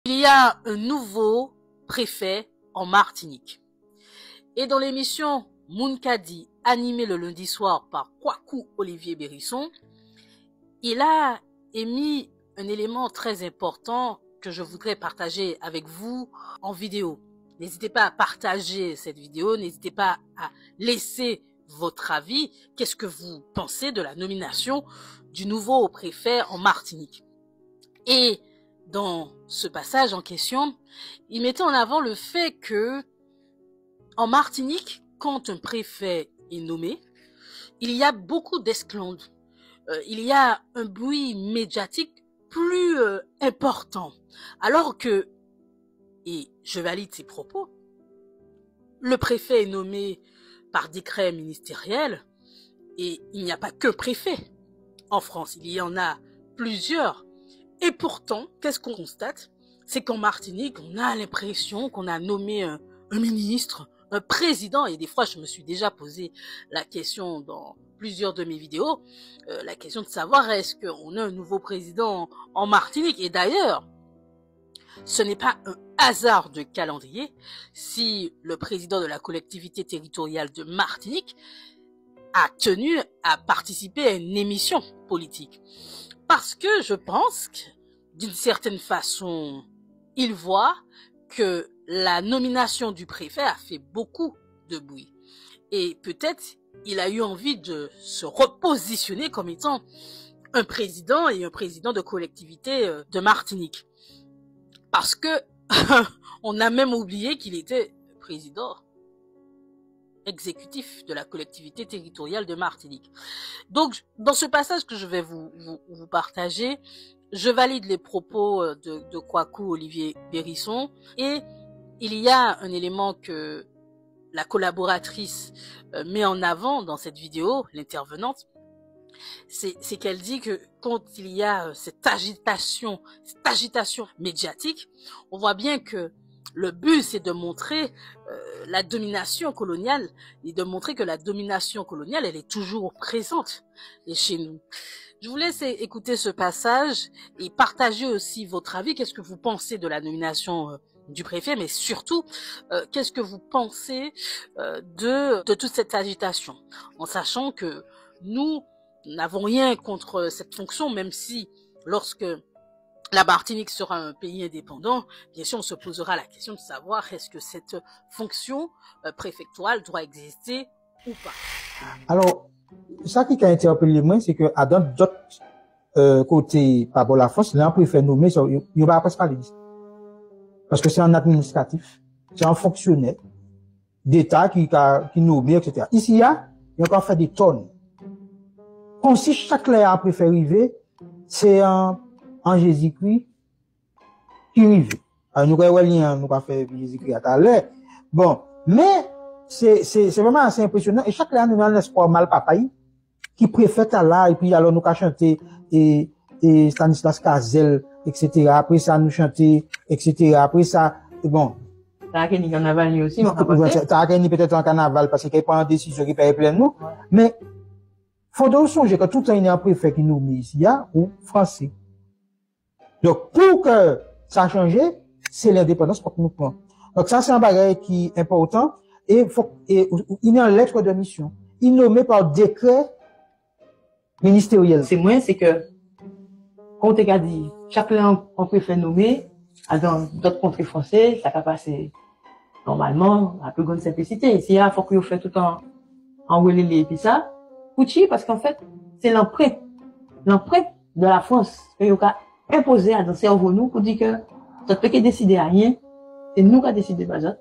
Il y a un nouveau préfet en Martinique. Et dans l'émission Moonkadi, animée le lundi soir par Kwaku Olivier Bérisson, il a émis un élément très important que je voudrais partager avec vous en vidéo. N'hésitez pas à partager cette vidéo, n'hésitez pas à laisser votre avis. Qu'est-ce que vous pensez de la nomination du nouveau préfet en Martinique? Et dans ce passage en question, il mettait en avant le fait que en Martinique, quand un préfet est nommé, il y a beaucoup d'esclandres. Il y a un bruit médiatique plus important. Alors que, et je valide ses propos, le préfet est nommé par décret ministériel et il n'y a pas que préfet en France, il y en a plusieurs. Et pourtant, qu'est-ce qu'on constate? C'est qu'en Martinique, on a l'impression qu'on a nommé un ministre, un président, et des fois je me suis déjà posé la question dans plusieurs de mes vidéos, la question de savoir est-ce qu'on a un nouveau président en Martinique. Et d'ailleurs, ce n'est pas un hasard de calendrier si le président de la collectivité territoriale de Martinique a tenu à participer à une émission politique. Parce que je pense que, d'une certaine façon, il voit que la nomination du préfet a fait beaucoup de bruit. Et peut-être il a eu envie de se repositionner comme étant un président et un président de collectivité de Martinique. Parce que on a même oublié qu'il était président exécutif de la collectivité territoriale de Martinique. Donc, dans ce passage que je vais vous partager, je valide les propos de Kwaku Olivier Bérisson, et il y a un élément que la collaboratrice met en avant dans cette vidéo, l'intervenante, c'est qu'elle dit que quand il y a cette agitation médiatique, on voit bien que le but, c'est de montrer la domination coloniale et de montrer que la domination coloniale, elle est toujours présente chez nous. Je vous laisse écouter ce passage et partager aussi votre avis. Qu'est-ce que vous pensez de la nomination du préfet, mais surtout, qu'est-ce que vous pensez de toute cette agitation, en sachant que nous n'avons rien contre cette fonction, même si lorsque la Martinique sera un pays indépendant, bien sûr, on se posera la question de savoir est-ce que cette fonction préfectorale doit exister ou pas. Alors, ça qui a interpellé moi, c'est que à d'autres côtés, par la France, là, on peut faire nommer, il n'y a pas parler. Parce que c'est un administratif, c'est un fonctionnaire d'État qui nomme, etc. Ici, il y a encore fait des tonnes. Comme si chaque léa a préféré, c'est en Jésus-Christ qui arrive. Alors, nous avons fait Jésus-Christ à l'heure. Bon, mais c'est vraiment assez impressionnant. Et chaque léa nous a un espoir mal papaye qui préfère à là, et puis alors nous avons chanté et Stanislas Cazel, etc. Après ça, nous chanter, etc. Après ça, bon. Tarakeni carnaval aussi, Tarakeni peut-être en carnaval parce qu'il prend une décision qui paye plein nous. Mais, faut donc songer que tout le temps il y a un préfet qui nous met ici, ou français. Donc, pour que ça change, c'est l'indépendance pour que nous prenions. Donc, ça, c'est un bagage qui est important. Et il y a une lettre de mission. Il est nommé par décret ministériel. C'est moins, c'est que, quand on a dit, chaque langue, on préfet nommer, dans d'autres contrées françaises, ça va passer normalement, à plus grande simplicité. Ici, il faut qu'on fait tout en relais et puis ça. Pouchi, parce qu'en fait, c'est l'empreinte de la France que nous a imposé à dans cerveau nous pour dire que, notre pays décide à rien, c'est nous qui décidons pas ça.